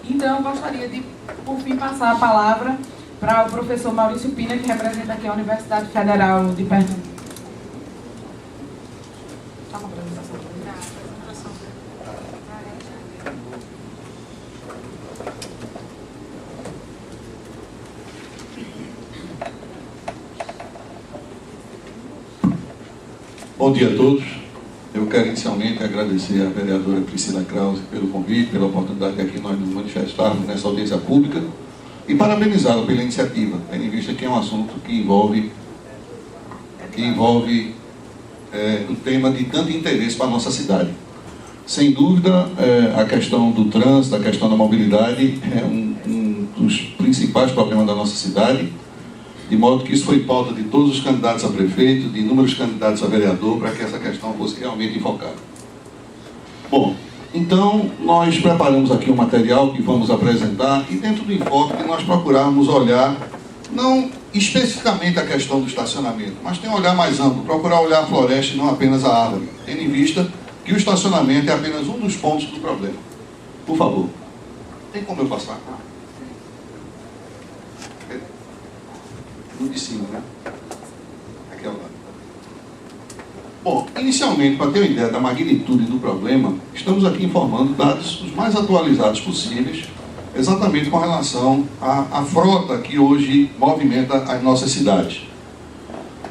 Então, eu gostaria de, por fim, passar a palavra para o professor Maurício Pina, que representa aqui a Universidade Federal de Pernambuco. Bom dia a todos. Eu quero inicialmente agradecer à vereadora Priscila Krause pelo convite, pela oportunidade de aqui nós nos manifestarmos nessa audiência pública e parabenizá-la pela iniciativa, tendo em vista que é um assunto que envolve um tema de tanto interesse para a nossa cidade. Sem dúvida, a questão do trânsito, a questão da mobilidade é um dos principais problemas da nossa cidade, de modo que isso foi pauta de todos os candidatos a prefeito, de inúmeros candidatos a vereador, para que essa questão fosse realmente enfocada. Bom, então nós preparamos aqui um material que vamos apresentar, e dentro do enfoque nós procuramos olhar, não especificamente a questão do estacionamento, mas tem um olhar mais amplo, procurar olhar a floresta e não apenas a árvore, tendo em vista que o estacionamento é apenas um dos pontos do problema. Por favor, tem como eu passar? De cima, né? Aqui ao lado. Bom, inicialmente, para ter uma ideia da magnitude do problema, estamos aqui informando dados os mais atualizados possíveis, exatamente com relação à frota que hoje movimenta as nossas cidades.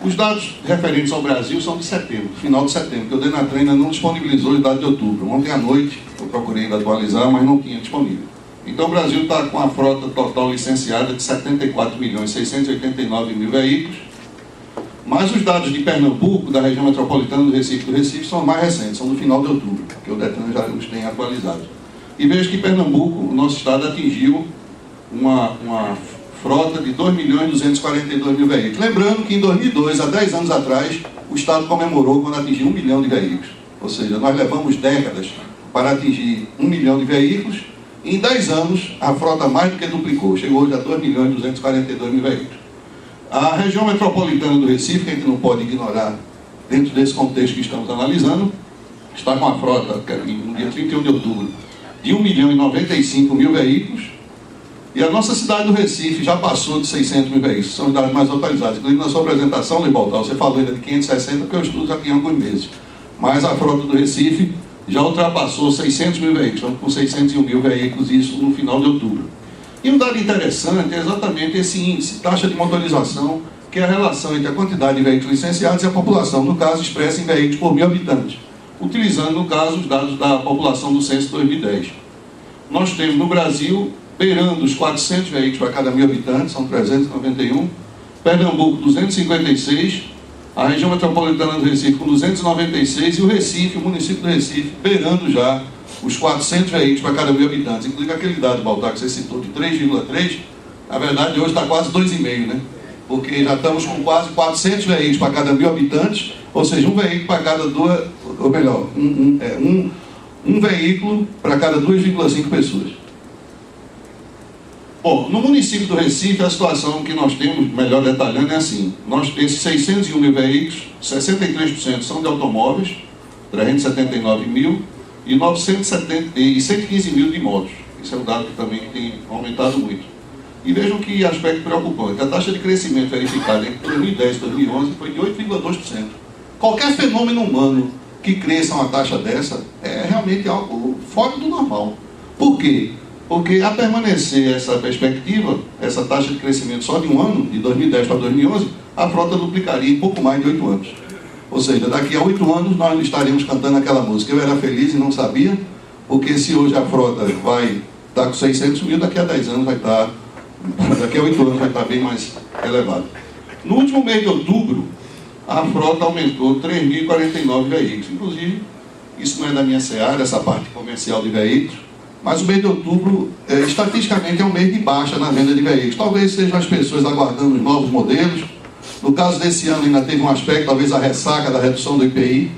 Os dados referentes ao Brasil são de setembro, final de setembro, que o Denatran ainda não disponibilizou os dados de outubro. Ontem à noite eu procurei ainda atualizar, mas não tinha disponível. Então o Brasil está com a frota total licenciada de 74.689.000 veículos, mas os dados de Pernambuco, da região metropolitana do Recife, são mais recentes, são do final de outubro, que o Detran já os tem atualizado. E vejo que Pernambuco, o nosso estado, atingiu uma frota de 2.242.000 veículos. Lembrando que em 2002, há 10 anos atrás, o estado comemorou quando atingiu 1 milhão de veículos. Ou seja, nós levamos décadas para atingir 1 milhão de veículos. Em 10 anos, a frota mais do que duplicou, chegou hoje a 2.242.000 veículos. A região metropolitana do Recife, que a gente não pode ignorar dentro desse contexto que estamos analisando, está com a frota, no dia 31 de outubro, de 1.095.000 veículos, e a nossa cidade do Recife já passou de 600.000 veículos, são os dados mais atualizados. Inclusive, na sua apresentação, Luiz Baltar, você falou ainda de 560, porque eu estudo já tem alguns meses. Mas a frota do Recife já ultrapassou 600.000 veículos, estamos com 601.000 veículos, isso no final de outubro. E um dado interessante é exatamente esse índice, taxa de motorização, que é a relação entre a quantidade de veículos licenciados e a população, no caso, expressa em veículos por 1.000 habitantes, utilizando, no caso, os dados da população do censo 2010. Nós temos no Brasil, beirando os 400 veículos para cada 1.000 habitantes, são 391, Pernambuco 256, a região metropolitana do Recife com 296 e o Recife, o município do Recife, beirando já os 400 veículos para cada 1.000 habitantes. Inclusive aquele dado, Baltar, que você citou de 3,3, na verdade hoje está quase 2,5, né? Porque já estamos com quase 400 veículos para cada 1.000 habitantes, ou seja, um veículo para cada duas, ou melhor, um veículo para cada 2,5 pessoas. Bom, no município do Recife, a situação que nós temos, melhor detalhando, é assim. Nós temos 601.000 veículos, 63% são de automóveis, 379.000, e 115.000 de motos. Esse é um dado que também tem aumentado muito. E vejam que aspecto preocupante. A taxa de crescimento verificada entre 2010 e 2011 foi de 8,2%. Qualquer fenômeno humano que cresça uma taxa dessa é realmente algo fora do normal. Por quê? Porque a permanecer essa perspectiva, essa taxa de crescimento só de um ano, de 2010 para 2011, a frota duplicaria em pouco mais de 8 anos. Ou seja, daqui a 8 anos nós estaremos cantando aquela música. Eu era feliz e não sabia, porque se hoje a frota vai estar com 600.000, daqui a 10 anos vai estar, daqui a 8 anos vai estar bem mais elevado. No último mês de outubro, a frota aumentou 3.049 veículos. Inclusive, isso não é da minha seara, essa parte comercial de veículos, mas o mês de outubro, estatisticamente, é um mês de baixa na venda de veículos. Talvez sejam as pessoas aguardando os novos modelos. No caso desse ano, ainda teve um aspecto, talvez a ressaca da redução do IPI,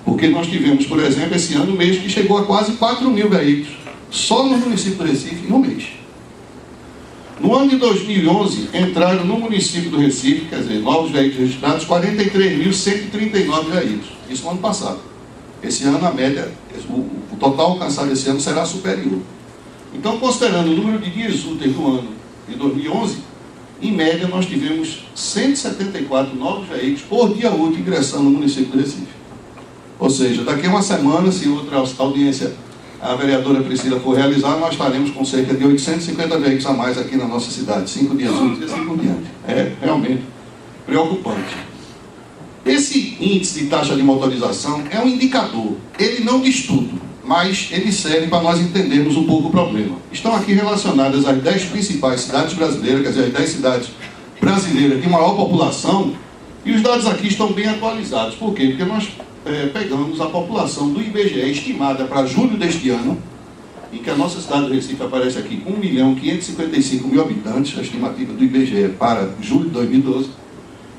porque nós tivemos, por exemplo, esse ano, um mês que chegou a quase 4.000 veículos, só no município do Recife, em um mês. No ano de 2011, entraram no município do Recife, quer dizer, novos veículos registrados, 43.139 veículos. Isso no ano passado. Esse ano, a média, o total alcançado esse ano será superior. Então, considerando o número de dias úteis do ano de 2011, em média nós tivemos 174 novos veículos por dia útil ingressando no município do Recife. Ou seja, daqui a uma semana, se outra audiência a vereadora Priscila for realizar, nós estaremos com cerca de 850 veículos a mais aqui na nossa cidade, 5 dias úteis e assim por diante. É realmente preocupante. Esse índice de taxa de motorização é um indicador, ele não diz tudo, mas ele serve para nós entendermos um pouco o problema. Estão aqui relacionadas as 10 principais cidades brasileiras, quer dizer, as 10 cidades brasileiras de maior população, e os dados aqui estão bem atualizados. Por quê? Porque nós pegamos a população do IBGE estimada para julho deste ano, em que a nossa cidade do Recife aparece aqui com 1.555.000 habitantes, a estimativa do IBGE para julho de 2012,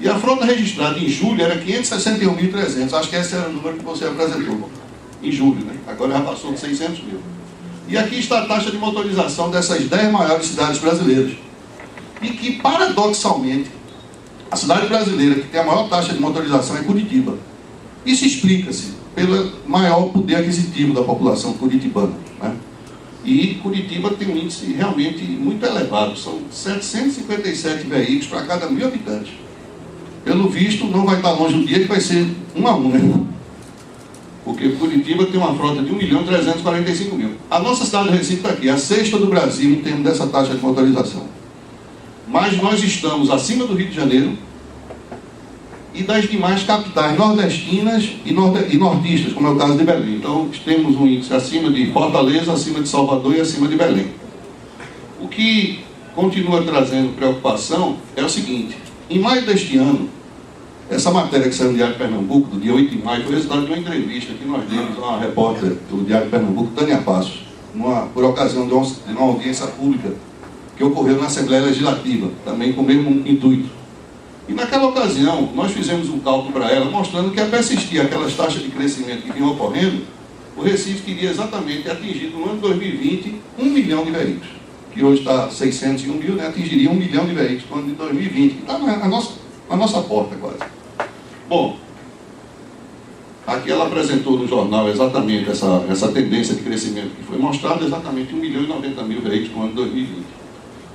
e a frota registrada em julho era 561.300, acho que esse era o número que você apresentou, em julho, né? Agora já passou de 600 mil. E aqui está a taxa de motorização dessas 10 maiores cidades brasileiras, e que, paradoxalmente, a cidade brasileira que tem a maior taxa de motorização é Curitiba. Isso explica-se pelo maior poder aquisitivo da população curitibana, né? E Curitiba tem um índice realmente muito elevado, são 757 veículos para cada 1.000 habitantes. Pelo visto, não vai estar longe o dia que vai ser 1 a 1, né? Porque Curitiba tem uma frota de 1.345.000. A nossa cidade do Recife está aqui, a sexta do Brasil em termos dessa taxa de motorização. Mas nós estamos acima do Rio de Janeiro e das demais capitais nordestinas e nortistas, como é o caso de Belém. Então, temos um índice acima de Fortaleza, acima de Salvador e acima de Belém. O que continua trazendo preocupação é o seguinte: em maio deste ano, essa matéria que saiu no Diário de Pernambuco, do dia 8 de maio, foi resultado de uma entrevista que nós demos a uma repórter do Diário de Pernambuco, Tânia Passos, por ocasião de uma audiência pública que ocorreu na Assembleia Legislativa, também com o mesmo intuito. E naquela ocasião, nós fizemos um cálculo para ela, mostrando que a persistir aquelas taxas de crescimento que vinham ocorrendo, o Recife teria exatamente atingido no ano de 2020 1 milhão de veículos, que hoje está 601 mil, né? Atingiria 1 milhão de veículos no ano de 2020, que está na nossa porta quase. Bom, aqui ela apresentou no jornal exatamente essa tendência de crescimento que foi mostrada, exatamente 1 milhão e 90 mil veículos no ano de 2020.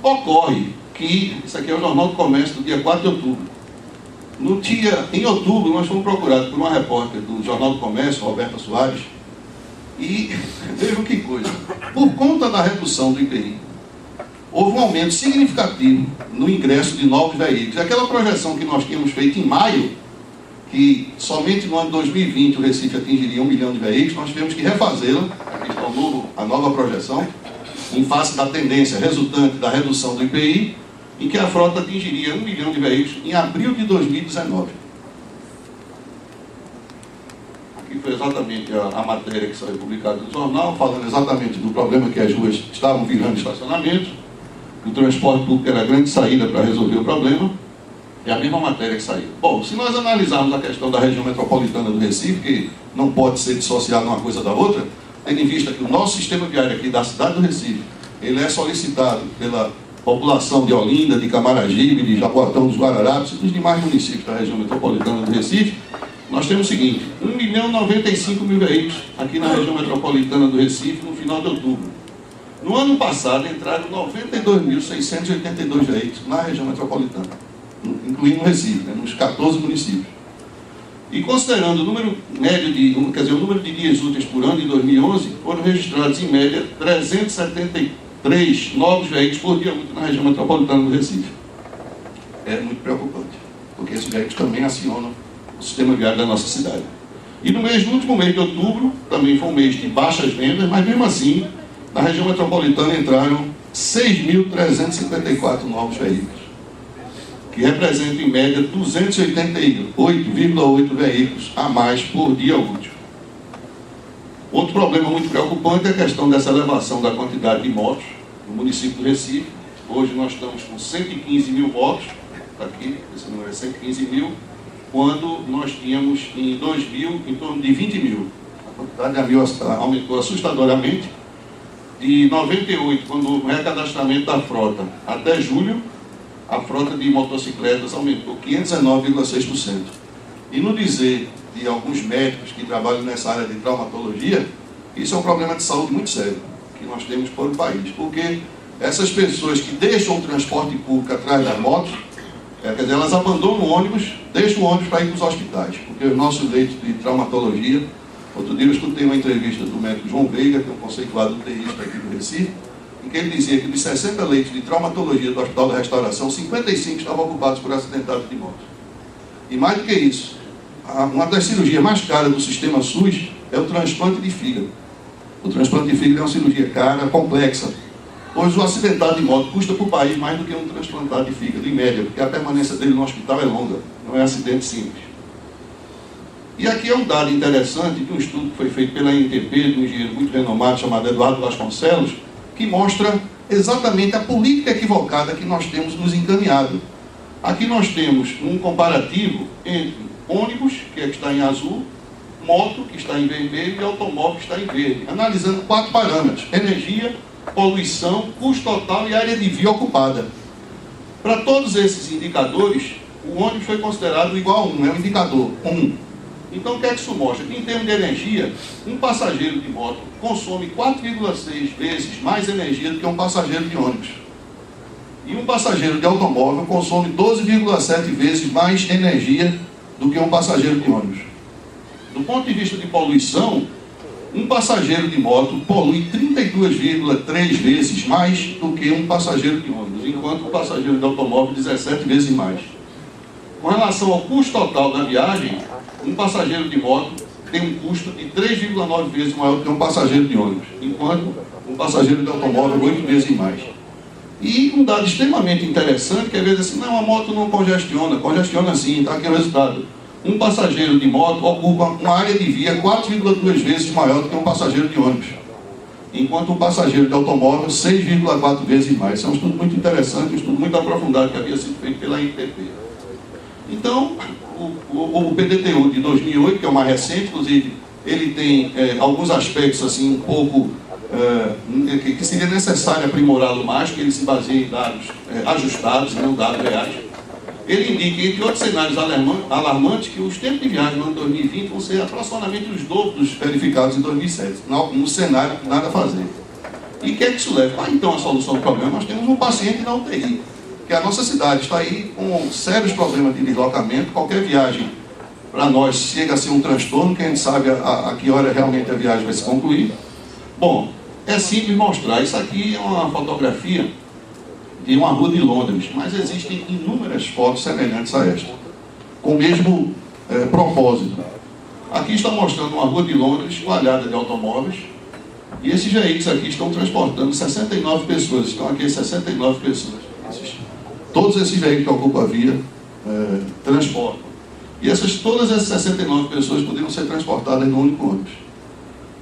Ocorre que, isso aqui é o Jornal do Comércio do dia 4 de outubro. Em outubro, nós fomos procurados por uma repórter do Jornal do Comércio, Roberta Soares, e vejam que coisa, por conta da redução do IPI, houve um aumento significativo no ingresso de novos veículos. Aquela projeção que nós tínhamos feito em maio, que somente no ano de 2020 o Recife atingiria 1 milhão de veículos, nós tivemos que refazê-la, aqui está a nova projeção, em face da tendência resultante da redução do IPI, em que a frota atingiria 1 milhão de veículos em abril de 2019. Aqui foi exatamente a matéria que saiu publicada no jornal, falando exatamente do problema que as ruas estavam virando estacionamento, o transporte público era a grande saída para resolver o problema, é a mesma matéria que saiu. Bom, se nós analisarmos a questão da região metropolitana do Recife, que não pode ser dissociada uma coisa da outra, tendo em vista que o nosso sistema viário aqui da cidade do Recife, ele é solicitado pela população de Olinda, de Camaragibe, de Jaboatão dos Guararapes e dos demais municípios da região metropolitana do Recife, nós temos o seguinte: 1.095.000 veículos aqui na região metropolitana do Recife no final de outubro. No ano passado entraram 92.682 veículos na região metropolitana, incluindo o Recife, né, nos 14 municípios. E considerando o número médio o número de dias úteis por ano de 2011, foram registrados em média 373 novos veículos por dia útil na região metropolitana do Recife. É muito preocupante, porque esses veículos também acionam o sistema viário da nossa cidade. E no último mês de outubro, também foi um mês de baixas vendas, mas mesmo assim, na região metropolitana entraram 6.354 novos veículos, que representam em média 288,8 veículos a mais por dia útil. Outro problema muito preocupante é a questão dessa elevação da quantidade de motos no município do Recife. Hoje nós estamos com 115 mil motos, está aqui, esse número é 115 mil, quando nós tínhamos em 2000 em torno de 20 mil. A quantidade aumentou assustadoramente. De 98, quando o recadastramento da frota, até julho, a frota de motocicletas aumentou 519,6%. E no dizer de alguns médicos que trabalham nessa área de traumatologia, isso é um problema de saúde muito sério, que nós temos para o país. Porque essas pessoas que deixam o transporte público atrás das motos, quer dizer, elas abandonam o ônibus, deixam o ônibus para ir para os hospitais. Porque os nossos leitos de traumatologia, outro dia eu escutei uma entrevista do médico João Veiga, que é um conceituado UTIsta aqui do Recife, em que ele dizia que dos 60 leitos de traumatologia do Hospital da Restauração, 55 estavam ocupados por acidentados de moto. E mais do que isso, uma das cirurgias mais caras do sistema SUS é o transplante de fígado. O transplante de fígado é uma cirurgia cara, complexa, pois o acidentado de moto custa para o país mais do que um transplantado de fígado, em média, porque a permanência dele no hospital é longa, não é acidente simples. E aqui é um dado interessante de um estudo que foi feito pela INTP, de um engenheiro muito renomado chamado Eduardo Vasconcelos, que mostra exatamente a política equivocada que nós temos nos encaminhado. Aqui nós temos um comparativo entre ônibus, que está em azul, moto, que está em vermelho, e automóvel, que está em verde, analisando 4 parâmetros: energia, poluição, custo total e área de via ocupada. Para todos esses indicadores, o ônibus foi considerado igual a 1, é o indicador 1. Então, o que é que isso mostra? Que, em termos de energia, um passageiro de moto consome 4,6 vezes mais energia do que um passageiro de ônibus. E um passageiro de automóvel consome 12,7 vezes mais energia do que um passageiro de ônibus. Do ponto de vista de poluição, um passageiro de moto polui 32,3 vezes mais do que um passageiro de ônibus, enquanto o passageiro de automóvel 17 vezes mais. Com relação ao custo total da viagem, um passageiro de moto tem um custo de 3,9 vezes maior do que um passageiro de ônibus, enquanto um passageiro de automóvel 8 vezes mais. E um dado extremamente interessante, que às vezes assim, não, a moto não congestiona sim, está aqui o resultado. Um passageiro de moto ocupa uma área de via 4,2 vezes maior do que um passageiro de ônibus, enquanto um passageiro de automóvel 6,4 vezes mais. Isso é um estudo muito interessante, um estudo muito aprofundado que havia sido feito pela INTP. Então, o PDTU de 2008, que é o mais recente, inclusive, ele tem alguns aspectos assim um pouco que seria necessário aprimorá-lo mais, que ele se baseia em dados ajustados, não dados reais. Ele indica, entre outros cenários alarmantes, que os tempos de viagem no ano 2020 vão ser aproximadamente os dobros dos verificados em 2007, no cenário nada a fazer. E o que é que isso leva? Então, a solução do problema, nós temos um paciente na UTI, que a nossa cidade está aí com sérios problemas de deslocamento. Qualquer viagem para nós chega a ser um transtorno, que a gente sabe a que hora realmente a viagem vai se concluir. Bom, é simples mostrar. Isso aqui é uma fotografia de uma rua de Londres, mas existem inúmeras fotos semelhantes a esta, com o mesmo propósito. Aqui está mostrando uma rua de Londres coalhada de automóveis, e esses veículos aqui estão transportando 69 pessoas. Estão aqui 69 pessoas. Todos esses veículos que ocupam a via transportam. E todas essas 69 pessoas poderiam ser transportadas num único ônibus.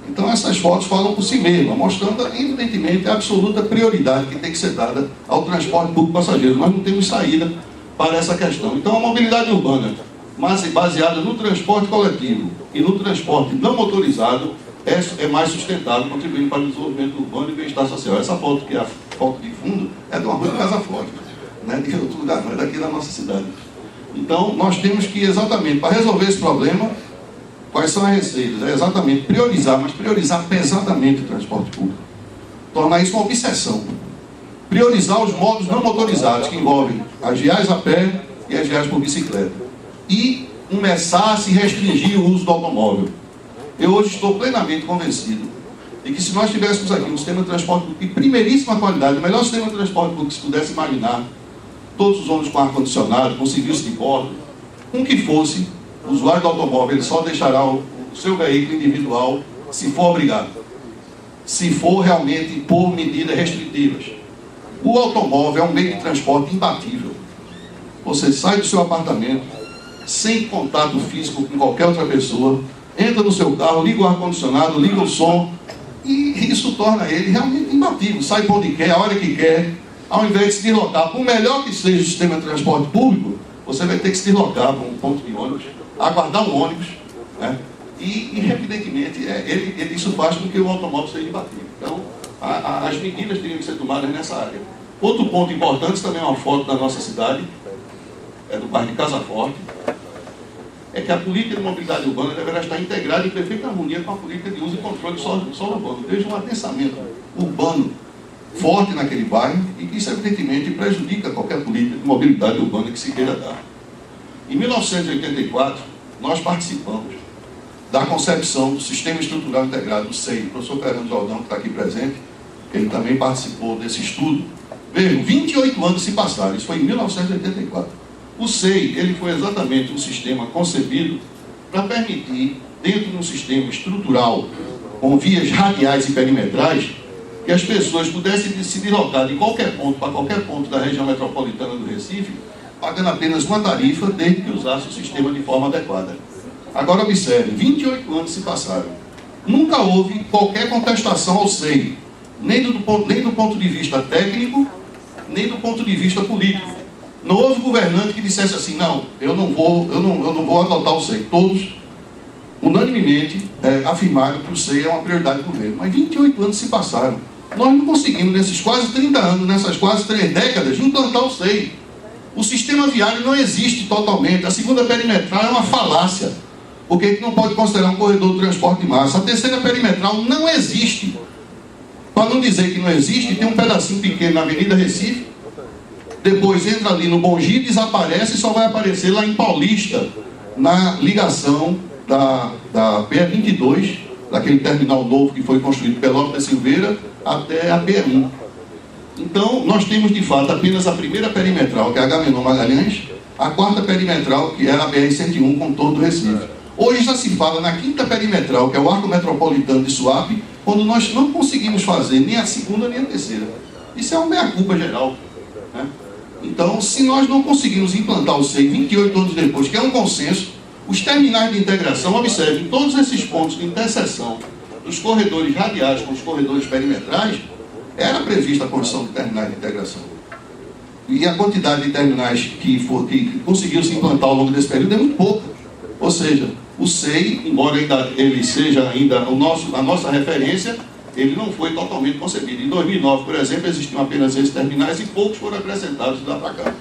Então essas fotos falam por si mesmas, mostrando evidentemente a absoluta prioridade que tem que ser dada ao transporte público passageiro. Nós não temos saída para essa questão. Então a mobilidade urbana, mas baseada no transporte coletivo e no transporte não motorizado, é mais sustentável, contribuindo para o desenvolvimento urbano e bem-estar social. Essa foto, que é a foto de fundo, é de uma rua de Casa Forte, né, de outro lugar, não é daqui da nossa cidade. Então, nós temos que, exatamente, para resolver esse problema, quais são as receitas? É exatamente priorizar, mas priorizar pesadamente o transporte público. Tornar isso uma obsessão. Priorizar os modos não motorizados, que envolvem as viagens a pé e as viagens por bicicleta. E começar a se restringir o uso do automóvel. Eu hoje estou plenamente convencido de que se nós tivéssemos aqui um sistema de transporte público de primeiríssima qualidade, o melhor sistema de transporte público que se pudesse imaginar, todos os ônibus com ar-condicionado, com serviço de bordo, com que fosse, o usuário do automóvel ele só deixará o seu veículo individual se for obrigado, se for realmente por medidas restritivas. O automóvel é um meio de transporte imbatível. Você sai do seu apartamento, sem contato físico com qualquer outra pessoa, entra no seu carro, liga o ar-condicionado, liga o som, e isso torna ele realmente imbatível. Sai por onde quer, a hora que quer, ao invés de se deslocar, por melhor que seja o sistema de transporte público, você vai ter que se deslocar para um ponto de ônibus, aguardar um ônibus, né? E evidentemente, isso faz com que o automóvel seja imbatível. Então, as medidas teriam que ser tomadas nessa área. Outro ponto importante, também é uma foto da nossa cidade, é do bairro de Casa Forte, é que a política de mobilidade urbana deverá estar integrada em perfeita harmonia com a política de uso e controle do solo urbano. Veja um adensamento urbano forte naquele bairro e que isso, evidentemente, prejudica qualquer política de mobilidade urbana que se queira dar. Em 1984, nós participamos da concepção do Sistema Estrutural Integrado, do SEI. O professor Fernando Jordão, que está aqui presente, ele também participou desse estudo. Vejam, 28 anos se passaram, isso foi em 1984. O SEI, ele foi exatamente um sistema concebido para permitir, dentro de um sistema estrutural, com vias radiais e perimetrais, que as pessoas pudessem se deslocar de qualquer ponto para qualquer ponto da região metropolitana do Recife, pagando apenas uma tarifa, desde que usasse o sistema de forma adequada. Agora observe, 28 anos se passaram. Nunca houve qualquer contestação ao SEI, nem do ponto de vista técnico, nem do ponto de vista político. Não houve governante que dissesse assim, não, eu não vou adotar o SEI. Todos, unanimemente, afirmaram que o SEI é uma prioridade do governo. Mas 28 anos se passaram. Nós não conseguimos, nesses quase 30 anos, nessas quase 3 décadas, implantar o SEI. O sistema viário não existe totalmente. A segunda perimetral é uma falácia, porque a gente não pode considerar um corredor de transporte de massa. A terceira perimetral não existe. Para não dizer que não existe, tem um pedacinho pequeno na Avenida Recife, depois entra ali no Bom Dia, desaparece e só vai aparecer lá em Paulista, na ligação da PE22, daquele terminal novo que foi construído pela Pelotas da Silveira, até a PE1. Então, nós temos de fato apenas a primeira perimetral, que é a Agamenon Magalhães, a quarta perimetral, que é a BR-101, com todo o Recife. Hoje já se fala na quinta perimetral, que é o Arco Metropolitano de Suape, quando nós não conseguimos fazer nem a segunda nem a terceira. Isso é uma meia-culpa geral, né? Então, se nós não conseguimos implantar o SEI 28 anos depois, que é um consenso, os terminais de integração, observem, todos esses pontos de interseção dos corredores radiais com os corredores perimetrais, era prevista a construção de terminais de integração. E a quantidade de terminais que conseguiu se implantar ao longo desse período é muito pouca. Ou seja, o SEI, embora ele seja ainda a nossa referência, ele não foi totalmente concebido. Em 2009, por exemplo, existiam apenas esses terminais e poucos foram acrescentados de lá para cá.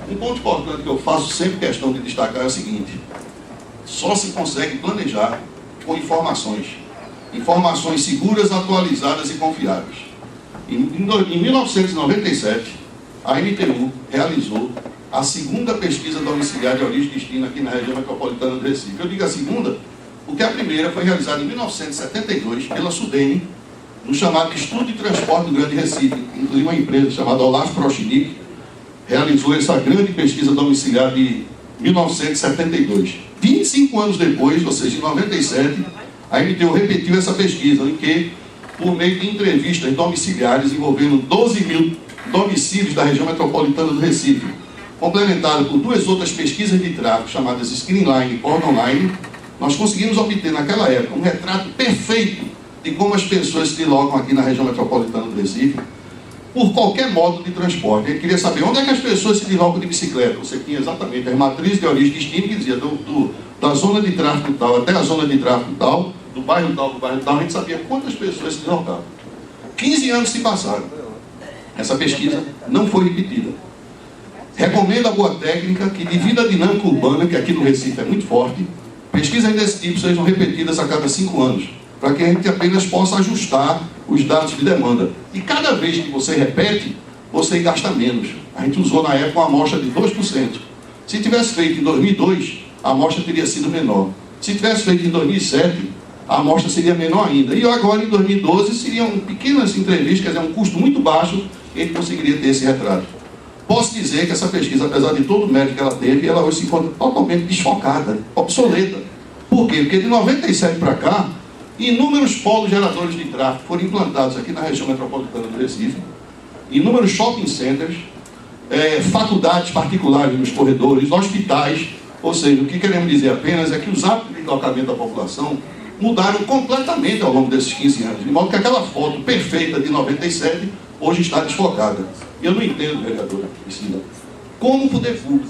Um ponto importante que eu faço sempre questão de destacar é o seguinte: só se consegue planejar com informações seguras, atualizadas e confiáveis. Em 1997, a MTU realizou a segunda pesquisa domiciliar de origem e destino aqui na região metropolitana do Recife. Eu digo a segunda, porque a primeira foi realizada em 1972 pela SUDENE, no chamado Estudo de Transporte do Grande Recife. Inclusive uma empresa chamada Olaf Prochnik realizou essa grande pesquisa domiciliar de 1972. 25 anos depois, ou seja, em 97, a MTU repetiu essa pesquisa, em que, por meio de entrevistas domiciliares envolvendo 12 mil domicílios da região metropolitana do Recife, complementado por 2 outras pesquisas de tráfego, chamadas Screenline e Cordon Online, nós conseguimos obter naquela época um retrato perfeito de como as pessoas se deslocam aqui na região metropolitana do Recife, por qualquer modo de transporte. A gente queria saber onde é que as pessoas se deslocam de bicicleta. Você tinha exatamente as matrizes de origem e destino, que dizia da zona de tráfego tal até a zona de tráfego tal, do bairro tal, a gente sabia quantas pessoas se deslocavam. 15 anos se passaram. Essa pesquisa não foi repetida. Recomendo a boa técnica que, devido à dinâmica urbana, que aqui no Recife é muito forte, pesquisas desse tipo sejam repetidas a cada 5 anos, para que a gente apenas possa ajustar os dados de demanda. E cada vez que você repete, você gasta menos. A gente usou na época uma amostra de 2%. Se tivesse feito em 2002, a amostra teria sido menor. Se tivesse feito em 2007, a amostra seria menor ainda. E agora, em 2012, seriam pequenas entrevistas, quer dizer, um custo muito baixo, e ele conseguiria ter esse retrato. Posso dizer que essa pesquisa, apesar de todo o mérito que ela teve, ela hoje se encontra totalmente desfocada, obsoleta. Por quê? Porque de 97 para cá, inúmeros polos geradores de tráfego foram implantados aqui na região metropolitana do Recife, inúmeros shopping centers, faculdades particulares nos corredores, hospitais. Ou seja, o que queremos dizer apenas é que os hábitos de deslocamento da população mudaram completamente ao longo desses 15 anos, de modo que aquela foto perfeita de 97 hoje está desfocada. E eu não entendo, vereadora Priscila, como o poder público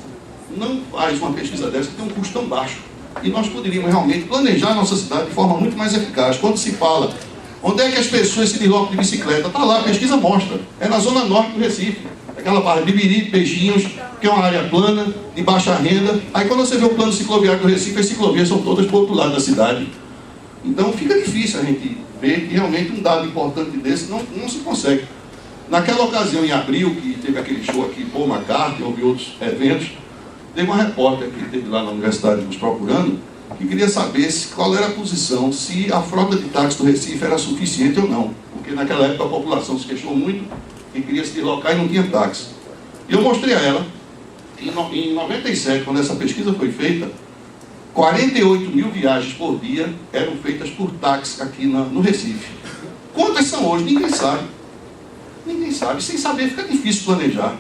não faz uma pesquisa dessa que tem um custo tão baixo. E nós poderíamos realmente planejar a nossa cidade de forma muito mais eficaz. Quando se fala onde é que as pessoas se deslocam de bicicleta, está lá, a pesquisa mostra. É na zona norte do Recife. Aquela barra de Bibiri, Peixinhos, que é uma área plana, de baixa renda. Aí quando você vê o plano cicloviário do Recife, as ciclovias são todas para o outro lado da cidade. Então fica difícil a gente ver que realmente um dado importante desse não se consegue. Naquela ocasião, em abril, que teve aquele show aqui, Paul McCartney, houve outros eventos, teve uma repórter que esteve lá na universidade nos procurando, que queria saber qual era a posição, se a frota de táxi do Recife era suficiente ou não. Porque naquela época a população se queixou muito e queria se deslocar e não tinha táxi. E eu mostrei a ela, em 97, quando essa pesquisa foi feita, 48 mil viagens por dia eram feitas por táxi aqui no Recife. Quantas são hoje? Ninguém sabe. Ninguém sabe. Sem saber fica difícil planejar.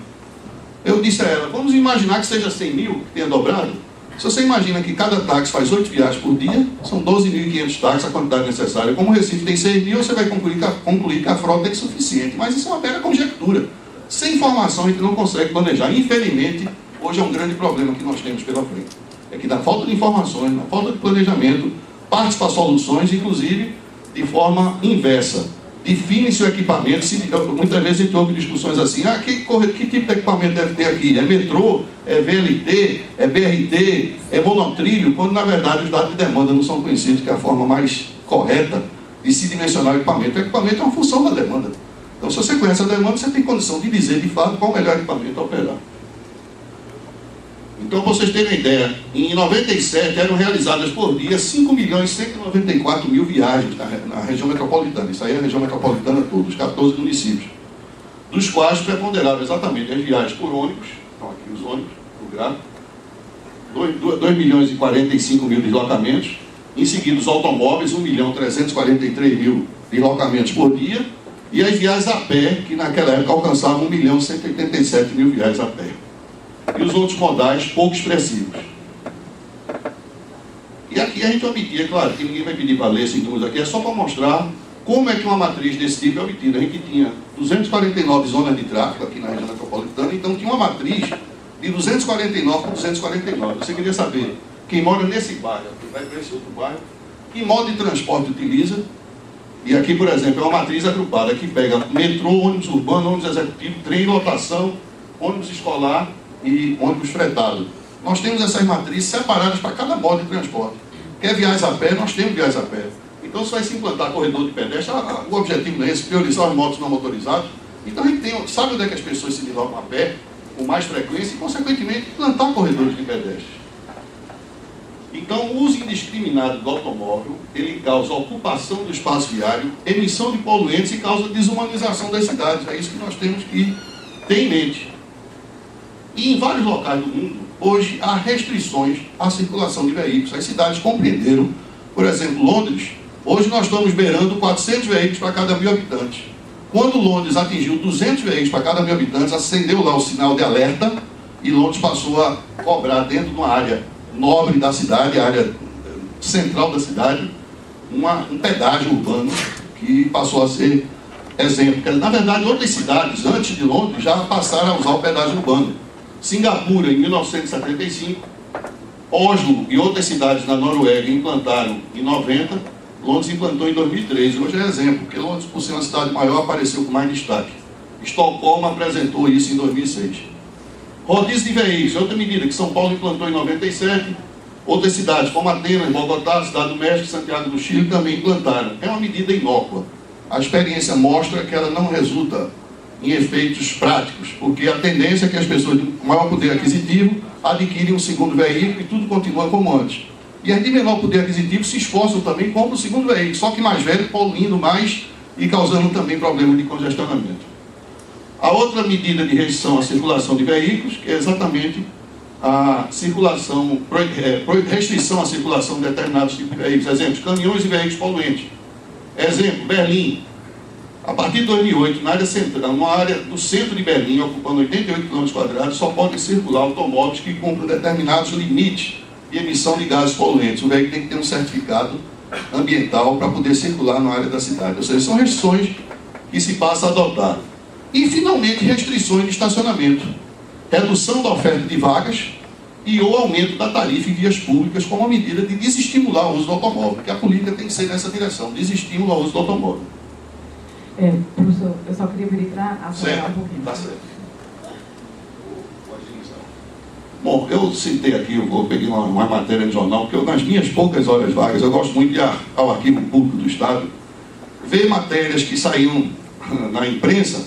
Eu disse a ela, vamos imaginar que seja 100 mil, que tenha dobrado. Se você imagina que cada táxi faz 8 viagens por dia, são 12.500 táxis, a quantidade necessária. Como o Recife tem 6 mil, você vai concluir que a frota é insuficiente. Mas isso é uma mera conjectura. Sem informação a gente não consegue planejar. Infelizmente, hoje é um grande problema que nós temos pela frente. É que na falta de informações, na falta de planejamento, parte para soluções, inclusive de forma inversa. Define seu equipamento. Muitas vezes a gente ouve discussões assim, que tipo de equipamento deve ter aqui? É metrô? É VLT? É BRT? É monotrilho? Quando na verdade os dados de demanda não são conhecidos, que é a forma mais correta de se dimensionar o equipamento. O equipamento é uma função da demanda. Então se você conhece a demanda, você tem condição de dizer de fato qual o melhor equipamento a operar. Então, para vocês terem uma ideia, em 97 eram realizadas por dia 5.194.000 viagens na região metropolitana. Isso aí é a região metropolitana toda, os 14 municípios. Dos quais preponderavam exatamente as viagens por ônibus, estão aqui os ônibus, o gráfico, 2.045.000 deslocamentos. Em seguida, os automóveis, 1.343.000 deslocamentos por dia. E as viagens a pé, que naquela época alcançavam 1.187.000 viagens a pé. E os outros modais pouco expressivos. E aqui a gente obtinha, claro, que ninguém vai pedir para ler esses números aqui, é só para mostrar como é que uma matriz desse tipo é obtida. A gente tinha 249 zonas de tráfego aqui na região metropolitana, então tinha uma matriz de 249 por 249. Você queria saber quem mora nesse bairro, vai para esse outro bairro, que modo de transporte utiliza. E aqui, por exemplo, é uma matriz agrupada que pega metrô, ônibus urbano, ônibus executivo, trem, lotação, ônibus escolar e ônibus fretado. Nós temos essas matrizes separadas para cada modo de transporte. Quer viagens a pé, nós temos viagens a pé. Então, se vai se implantar corredor de pedestre, o objetivo não é esse, priorizar os modos não motorizados. Então, a gente sabe onde é que as pessoas se deslocam a pé, com mais frequência, e, consequentemente, implantar corredores de pedestres. Então, o uso indiscriminado do automóvel, ele causa ocupação do espaço viário, emissão de poluentes e causa desumanização das cidades. É isso que nós temos que ter em mente. E em vários locais do mundo, hoje há restrições à circulação de veículos. As cidades compreenderam, por exemplo, Londres, hoje nós estamos beirando 400 veículos para cada 1.000 habitantes. Quando Londres atingiu 200 veículos para cada 1.000 habitantes, acendeu lá o sinal de alerta e Londres passou a cobrar dentro de uma área nobre da cidade, a área central da cidade, um pedágio urbano que passou a ser exemplo. Porque, na verdade, outras cidades, antes de Londres, já passaram a usar o pedágio urbano. Singapura, em 1975, Oslo e outras cidades na Noruega implantaram em 90, Londres implantou em 2013. Hoje é exemplo, porque Londres, por ser uma cidade maior, apareceu com mais destaque. Estocolmo apresentou isso em 2006. Rodízio de veículos, outra medida que São Paulo implantou em 97, outras cidades como Atenas, Bogotá, Cidade do México, Santiago do Chile também implantaram. É uma medida inócua. A experiência mostra que ela não resulta em efeitos práticos, porque a tendência é que as pessoas com maior poder aquisitivo adquirem um segundo veículo e tudo continua como antes. E as de menor poder aquisitivo se esforçam também e compram o segundo veículo, só que mais velho, poluindo mais e causando também problemas de congestionamento. A outra medida de restrição à circulação de veículos, que é exatamente a restrição à circulação de determinados tipos de veículos. Exemplo, caminhões e veículos poluentes. Exemplo, Berlim. A partir de 2008, na área central, uma área do centro de Berlim, ocupando 88 km², só podem circular automóveis que cumprem determinados limites de emissão de gases poluentes. O veículo tem que ter um certificado ambiental para poder circular na área da cidade. Ou seja, são restrições que se passa a adotar. E, finalmente, restrições de estacionamento. Redução da oferta de vagas e ou aumento da tarifa em vias públicas como uma medida de desestimular o uso do automóvel. Porque a política tem que ser nessa direção, desestímulo ao uso do automóvel. Professor, eu só queria pedir para acelerar um pouquinho. Tá certo. Bom, eu citei aqui, eu peguei uma matéria no jornal, porque nas minhas poucas horas vagas, eu gosto muito de ir ao Arquivo Público do Estado, ver matérias que saíam na imprensa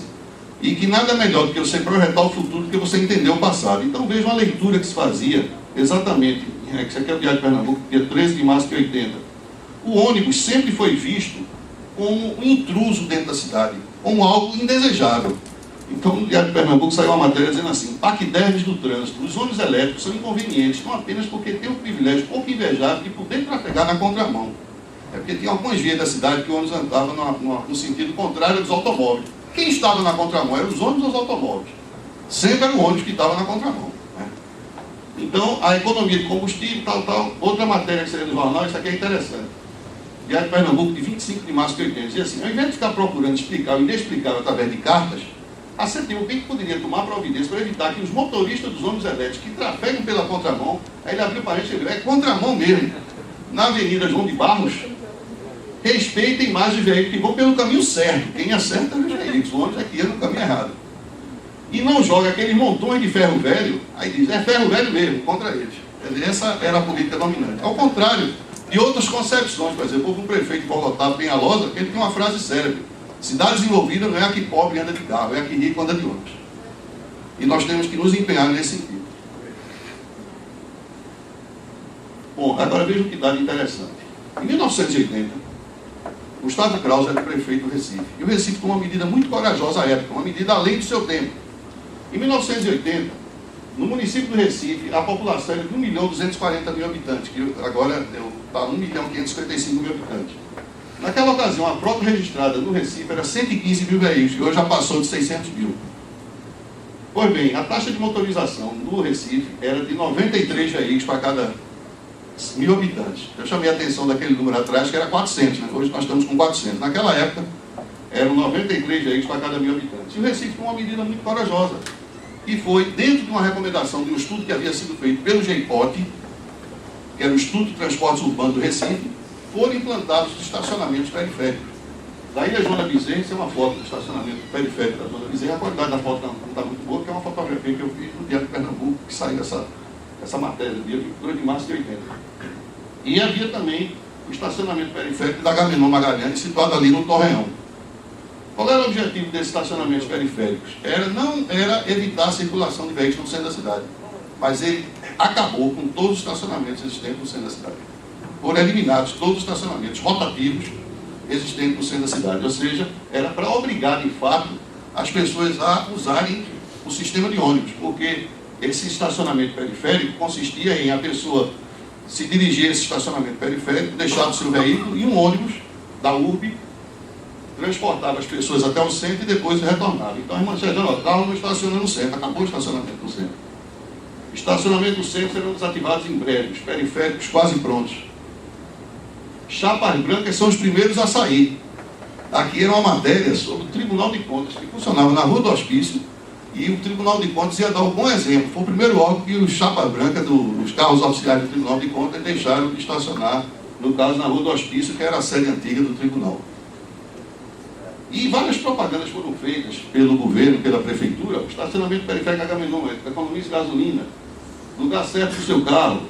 e que nada melhor do que você projetar o futuro do que você entender o passado. Então veja uma leitura que se fazia exatamente, isso aqui é o Diário de Pernambuco, dia 13 de março de 80. O ônibus sempre foi visto como um intruso dentro da cidade, como algo indesejável. Então no Diário de Pernambuco saiu uma matéria dizendo assim: paquidermes do trânsito, os ônibus elétricos são inconvenientes, não apenas porque têm o privilégio pouco invejável de poder trafegar na contramão. É porque tinha algumas vias da cidade que o ônibus andava no sentido contrário dos automóveis. Quem estava na contramão eram os ônibus ou os automóveis. Sempre era o ônibus que estava na contramão. Né? Então, a economia de combustível, tal. Outra matéria que saiu no jornal, isso aqui é interessante. Diário de Pernambuco, de 25 de março de 80, dizia assim: ao invés de ficar procurando explicar o inexplicável através de cartas, a CTU bem que poderia tomar providência para evitar que os motoristas dos ônibus elétricos que trafegam pela contramão, aí ele abriu parênteses e escreveu: é contramão mesmo, na Avenida João de Barros, respeitem mais os veículos que vão pelo caminho certo. Quem acerta os veículos, o ônibus é que ia no caminho errado. E não joga aqueles montões de ferro velho, aí diz: é ferro velho mesmo, contra eles. Quer dizer, essa era a política dominante. Ao contrário de outras concepções, por exemplo, houve um prefeito de Bogotá, Penhalosa, ele tem uma frase célebre: cidade desenvolvida não é a que pobre anda de carro, é a que rico anda de ônibus. E nós temos que nos empenhar nesse sentido. Bom, agora veja o que dá de interessante. Em 1980, Gustavo Krause era prefeito do Recife. E o Recife tomou uma medida muito corajosa à época, uma medida além do seu tempo. Em 1980, no município do Recife, a população era de 1.240.000 habitantes, que agora está 1.555.000 habitantes. Naquela ocasião, a frota registrada no Recife era 115 mil veículos, e hoje já passou de 600 mil. Pois bem, a taxa de motorização no Recife era de 93 veículos para cada 1.000 habitantes. Eu chamei a atenção daquele número atrás, que era 400, né? Hoje nós estamos com 400. Naquela época, eram 93 veículos para cada 1.000 habitantes. E o Recife foi uma medida muito corajosa. E foi dentro de uma recomendação de um estudo que havia sido feito pelo GEIPOT, que era o Estudo de Transportes Urbanos do Recife, foram implantados os estacionamentos periféricos. Da Ilha Joana Bezerra, isso é uma foto do estacionamento periférico da Joana Bezerra. A qualidade da foto não está muito boa, porque é uma fotografia que eu fiz no Diário de Pernambuco, que saiu essa matéria, dia 22 de março de 80. E havia também o estacionamento periférico da Agamenon Magalhães, situado ali no Torreão. Qual era o objetivo desses estacionamentos periféricos? Não era evitar a circulação de veículos no centro da cidade, mas ele acabou com todos os estacionamentos existentes no centro da cidade. Foram eliminados todos os estacionamentos rotativos existentes no centro da cidade. Ou seja, era para obrigar, de fato, as pessoas a usarem o sistema de ônibus, porque esse estacionamento periférico consistia em a pessoa se dirigir a esse estacionamento periférico, deixar o seu veículo e um ônibus da URB transportava as pessoas até o centro e depois retornava. Então a irmã dizia: o carro não estaciona no centro, acabou o estacionamento no centro. Estacionamento no centro serão desativados em breve, os periféricos quase prontos. Chapas brancas são os primeiros a sair. Aqui era uma matéria sobre o Tribunal de Contas, que funcionava na Rua do Hospício, e o Tribunal de Contas ia dar um bom exemplo. Foi o primeiro órgão que os chapas brancas, os carros oficiais do Tribunal de Contas, deixaram de estacionar, no caso, na Rua do Hospício, que era a sede antiga do Tribunal. E várias propagandas foram feitas pelo governo, pela prefeitura: o estacionamento periférico Agamenon, economize gasolina, lugar certo do seu carro,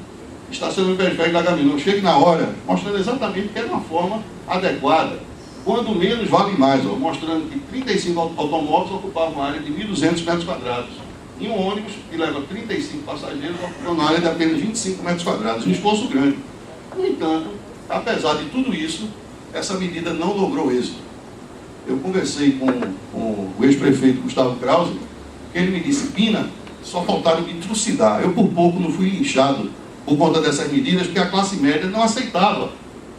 estacionamento periférico da Agamenon, chegue na hora, mostrando exatamente que era uma forma adequada. Quando menos, vale mais, mostrando que 35 automóveis ocupavam uma área de 1.200 metros quadrados. E um ônibus que leva 35 passageiros ocupa uma área de apenas 25 metros quadrados. Um esforço grande. No entanto, apesar de tudo isso, essa medida não logrou êxito. Eu conversei com o ex-prefeito Gustavo Krause, que ele me disse: Pina, só faltaram me trucidar. Eu por pouco não fui linchado por conta dessas medidas, porque a classe média não aceitava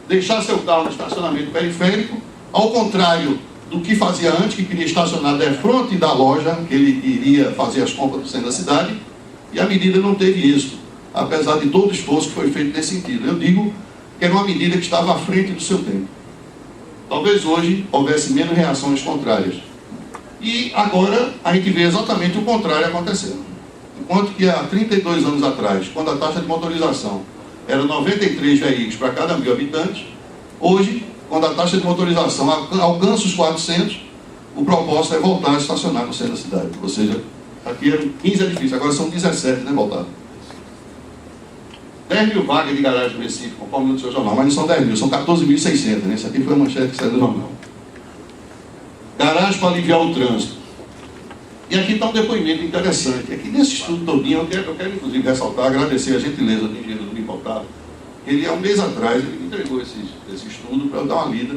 deixar seu carro no estacionamento periférico, ao contrário do que fazia antes, que queria estacionar defronte da loja, que ele iria fazer as compras do centro da cidade, e a medida não teve êxito, apesar de todo o esforço que foi feito nesse sentido. Eu digo que era uma medida que estava à frente do seu tempo. Talvez hoje houvesse menos reações contrárias. E agora a gente vê exatamente o contrário acontecendo. Enquanto que há 32 anos atrás, quando a taxa de motorização era 93 veículos para cada 1.000 habitantes, hoje, quando a taxa de motorização alcança os 400, o propósito é voltar a estacionar no centro da cidade. Ou seja, aqui eram 15 edifícios, agora são 17, né, voltaram. 10 mil vagas de garagem no Recife, conforme no seu jornal, mas não são 10 mil, são 14.600, né? Isso aqui foi a manchete que saiu do jornal. garagem para aliviar o trânsito. E aqui está um depoimento interessante. Aqui nesse estudo todinho, eu quero inclusive ressaltar, agradecer a gentileza do engenheiro do Ribaltar. Ele, há um mês atrás, ele me entregou esse estudo para eu dar uma lida.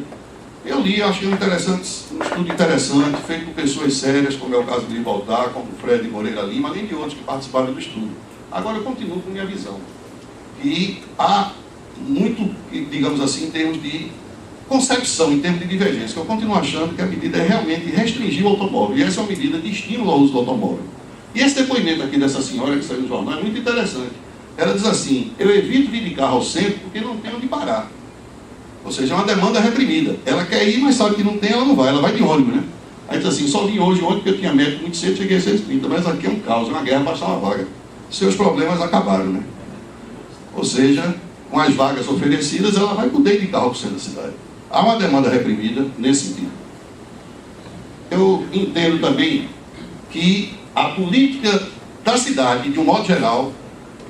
Eu li, achei um estudo interessante, feito por pessoas sérias, como é o caso do Ribaltar, como o Fred Moreira Lima, além de outros que participaram do estudo. Agora eu continuo com minha visão. E há muito, digamos assim, em termos de concepção, em termos de divergência, que eu continuo achando que a medida é realmente restringir o automóvel. E essa é uma medida de estímulo ao uso do automóvel. E esse depoimento aqui dessa senhora que saiu no jornal é muito interessante. Ela diz assim: eu evito vir de carro ao centro porque não tenho onde parar. Ou seja, é uma demanda reprimida. Ela quer ir, mas sabe que não tem, ela vai de ônibus, né? Aí diz assim: só vim hoje porque eu tinha médico muito cedo, cheguei às 6h30, mas aqui é um caos, é uma guerra para achar uma vaga. Seus problemas acabaram, né? Ou seja, com as vagas oferecidas, ela vai poder ir de carro para o centro da cidade. Há uma demanda reprimida nesse sentido. Eu entendo também que a política da cidade, de um modo geral,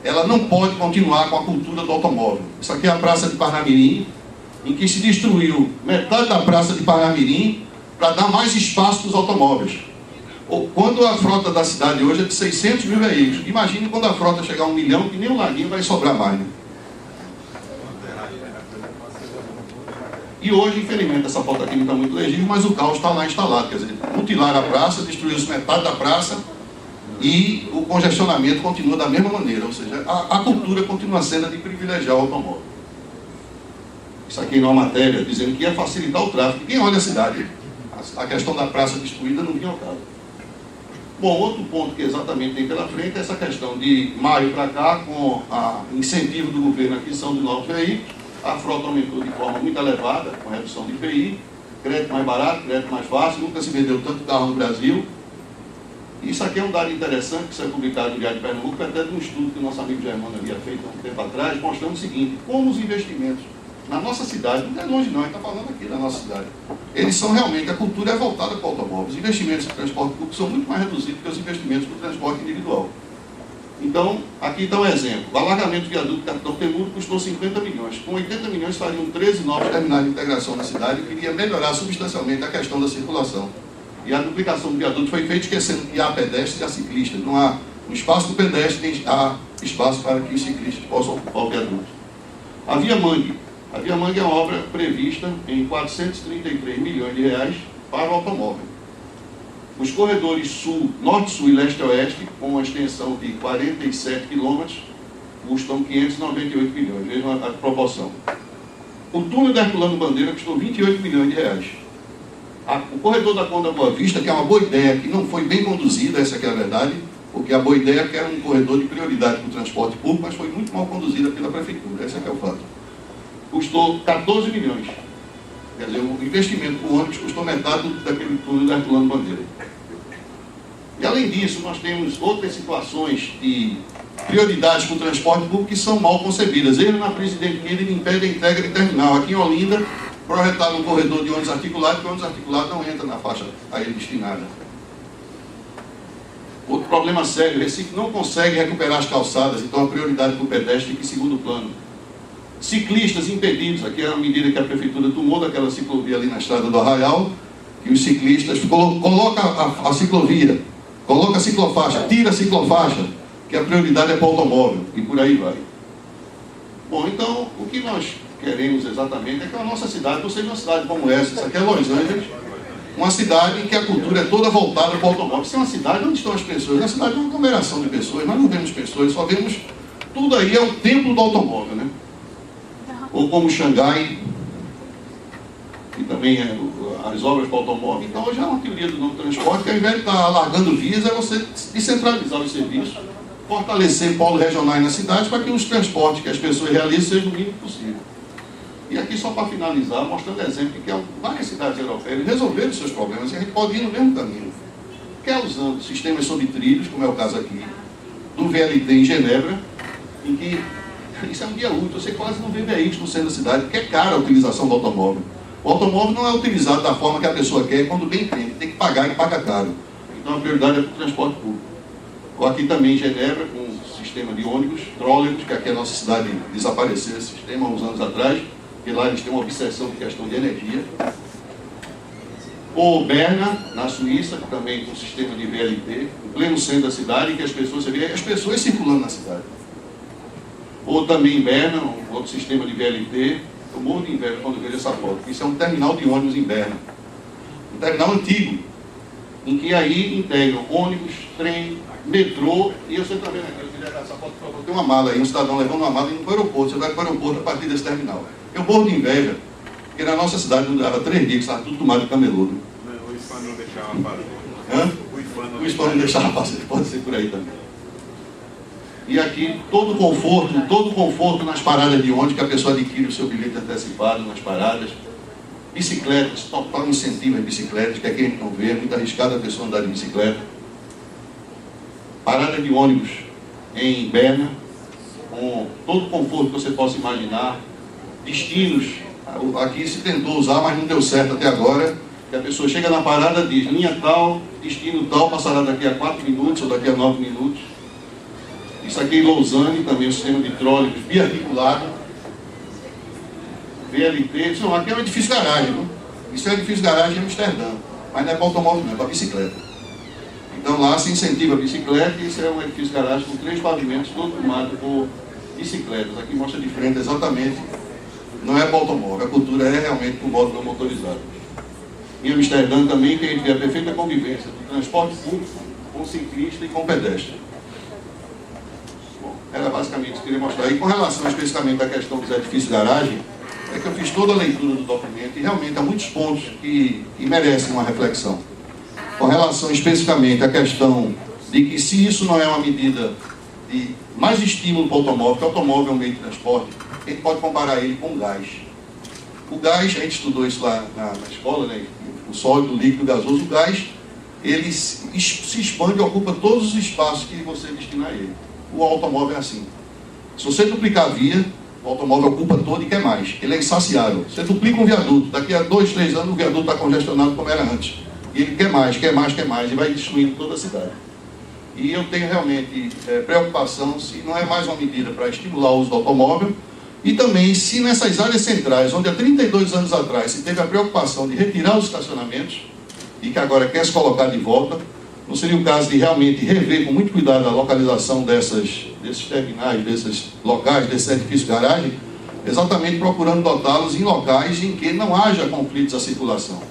ela não pode continuar com a cultura do automóvel. Isso aqui é a Praça de Parnamirim, em que se destruiu metade da Praça de Parnamirim para dar mais espaço para os automóveis. Quando a frota da cidade hoje é de 600 mil veículos, imagine quando a frota chegar a 1 milhão, que nem um laguinho vai sobrar mais, né? E hoje, infelizmente, essa foto aqui não está muito legível, mas o caos está lá instalado. Quer dizer, mutilaram a praça, destruiu-se metade da praça e o congestionamento continua da mesma maneira. Ou seja, a cultura continua sendo a de privilegiar o automóvel. Isso aqui não é uma matéria dizendo que ia facilitar o tráfego. Quem olha a cidade, a questão da praça destruída não vinha ao caso. Bom, outro ponto que exatamente tem pela frente é essa questão de maio para cá, com o incentivo do governo à aquisição de novos veículos. A frota aumentou de forma muito elevada, com redução de IPI, crédito mais barato, crédito mais fácil, nunca se vendeu tanto carro no Brasil. Isso aqui é um dado interessante que foi publicado no Diário de Pernambuco, até de um estudo que o nosso amigo Germano havia feito há um tempo atrás, mostrando o seguinte: como os investimentos na nossa cidade, não é longe não, a gente está falando aqui da nossa cidade, eles são realmente, a cultura é voltada para o automóvel. Os investimentos no transporte público são muito mais reduzidos que os investimentos no transporte individual. Então, aqui está um exemplo. O alargamento do viaduto Capitão Temuro custou 50 milhões. Com 80 milhões fariam 13 novos terminais de integração na cidade, que iria melhorar substancialmente a questão da circulação. E a duplicação do viaduto foi feita esquecendo que há pedestres e há ciclistas. Não há um espaço para o pedestre, há espaço para que os ciclistas possam ocupar o viaduto. A Via Mangue. A Via Mangue é uma obra prevista em 433 milhões de reais para o automóvel. Os corredores sul, norte-sul e leste-oeste, com uma extensão de 47 quilômetros, custam 598 milhões, vejam a proporção. O túnel da Herculano Bandeira custou 28 milhões de reais. O corredor da Conda Boa Vista, que é uma boa ideia, que não foi bem conduzida, essa que é a verdade, porque a boa ideia é que era um corredor de prioridade para o transporte público, mas foi muito mal conduzida pela prefeitura, esse é que é o fato. Custou 14 milhões. Quer dizer, o investimento por ônibus custou metade daquele túnel da Herculano Bandeira. E além disso, nós temos outras situações de prioridades para o transporte público que são mal concebidas. Ele, na Presidente Kennedy, impede a entrega de terminal. Aqui em Olinda, projetaram um corredor de ônibus articulado, que o ônibus articulado não entra na faixa a ele destinada. Outro problema sério: o Recife não consegue recuperar as calçadas, então a prioridade para o pedestre fica em segundo plano. Ciclistas impedidos, aqui é uma medida que a prefeitura tomou daquela ciclovia ali na estrada do Arraial, que os ciclistas colocam a ciclovia, coloca a ciclofaixa, tira a ciclofaixa, que a prioridade é para o automóvel, e por aí vai. Bom, então, o que nós queremos exatamente é que a nossa cidade não seja uma cidade como essa. Isso aqui é Los Angeles, uma cidade em que a cultura é toda voltada para o automóvel. Isso é uma cidade onde estão as pessoas, uma cidade é uma aglomeração de pessoas, nós não vemos pessoas, só vemos, tudo aí é o templo do automóvel, né? Ou como Xangai, que também é as obras para o automóvel. Então, hoje é uma teoria do novo transporte, que ao invés de estar alargando vias, é você descentralizar os serviços, fortalecer polos regionais na cidade, para que os transportes que as pessoas realizam sejam o mínimo possível. E aqui, só para finalizar, mostrando exemplo de que várias cidades europeias resolveram os seus problemas, e a gente pode ir no mesmo caminho. Quer usando sistemas sobre trilhos, como é o caso aqui, do VLT em Genebra, em que isso é um dia útil, você quase não vê veículos no centro da cidade, porque é cara a utilização do automóvel. O automóvel não é utilizado da forma que a pessoa quer, quando bem tem que pagar e paga caro. Então a prioridade é para o transporte público. Ou aqui também em Genebra, com um sistema de ônibus, trólebus, que aqui a nossa cidade desapareceu esse sistema há uns anos atrás, porque lá eles têm uma obsessão de questão de energia. Ou Berna, na Suíça, que também tem um sistema de VLT, em pleno centro da cidade, que as pessoas, você vê as pessoas circulando na cidade. Ou também em Berna, um outro sistema de VLT. Eu morro de inveja quando vejo essa foto. Isso é um terminal de ônibus em Berna. Um terminal antigo, em que aí integram ônibus, trem, metrô, e você está vendo aqui, eu queria dar essa foto para você. Tem uma mala aí, um cidadão levando uma mala indo para o aeroporto. Você vai para o aeroporto a partir desse terminal. Eu morro de inveja, porque na nossa cidade não dava 3 dias, que estava tudo tomado de camelô. Né? O IFAM não deixava fazer. Hã? O IFAM não deixava fazer, pode ser por aí também. E aqui todo conforto nas paradas de ônibus, que a pessoa adquire o seu bilhete antecipado nas paradas. Bicicletas, total incentivo às bicicletas, que aqui a gente não vê, é muito arriscado a pessoa andar de bicicleta. Parada de ônibus em Berna, com todo o conforto que você possa imaginar. Destinos, aqui se tentou usar, mas não deu certo até agora, que a pessoa chega na parada, diz linha tal, destino tal, passará daqui a 4 minutos ou daqui a 9 minutos. Isso aqui em Lausanne, também o sistema de trólebus biarticulado, VLT, não, aqui é um edifício garagem, viu? Isso é um edifício garagem em Amsterdã, mas não é para automóvel não, é para bicicleta. Então lá se incentiva a bicicleta, e isso é um edifício garagem com 3 pavimentos, todo formado por bicicletas. Aqui mostra de frente exatamente, não é para automóvel, a cultura é realmente para o modo não motorizado. Em Amsterdã também, que a gente vê a perfeita convivência do transporte público com ciclista e com pedestre. Bom, era basicamente isso que eu queria mostrar. E com relação especificamente à questão dos edifícios garagem, é que eu fiz toda a leitura do documento e realmente há muitos pontos que merecem uma reflexão. Com relação especificamente à questão de que se isso não é uma medida de mais estímulo para o automóvel, porque o automóvel é um meio de transporte, a gente pode comparar ele com o gás. O gás, a gente estudou isso lá na escola, né? O sólido, o líquido, o gasoso, o gás, ele se expande e ocupa todos os espaços que você destina a ele. O automóvel é assim. Se você duplicar a via, o automóvel ocupa todo e quer mais. Ele é insaciável. Você duplica um viaduto, daqui a 2, 3 anos o viaduto está congestionado como era antes. E ele quer mais, quer mais, quer mais, e vai destruindo toda a cidade. E eu tenho realmente preocupação se não é mais uma medida para estimular o uso do automóvel, e também se nessas áreas centrais, onde há 32 anos atrás se teve a preocupação de retirar os estacionamentos, e que agora quer se colocar de volta, não seria o caso de realmente rever com muito cuidado a localização desses terminais, desses locais, desses edifícios de garagem, exatamente procurando dotá-los em locais em que não haja conflitos à circulação.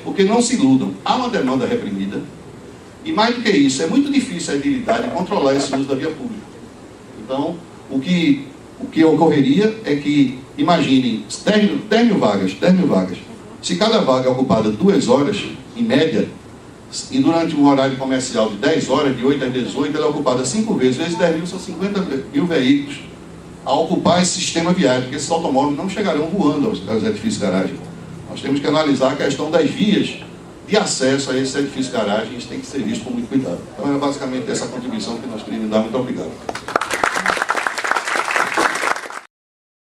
Porque não se iludam, há uma demanda reprimida, e mais do que isso, é muito difícil a edilidade controlar esse uso da via pública. Então, o que ocorreria é que, imaginem, 10 mil vagas, se cada vaga é ocupada 2 horas, em média, e durante um horário comercial de 10 horas, de 8 às 18, ela é ocupada 5 vezes, vezes 10 mil, são 50 mil veículos a ocupar esse sistema viário, porque esses automóveis não chegarão voando aos edifícios de garagem. Nós temos que analisar a questão das vias de acesso a esses edifícios de garagem, isso tem que ser visto com muito cuidado. Então é basicamente essa contribuição que nós queríamos dar. Muito obrigado.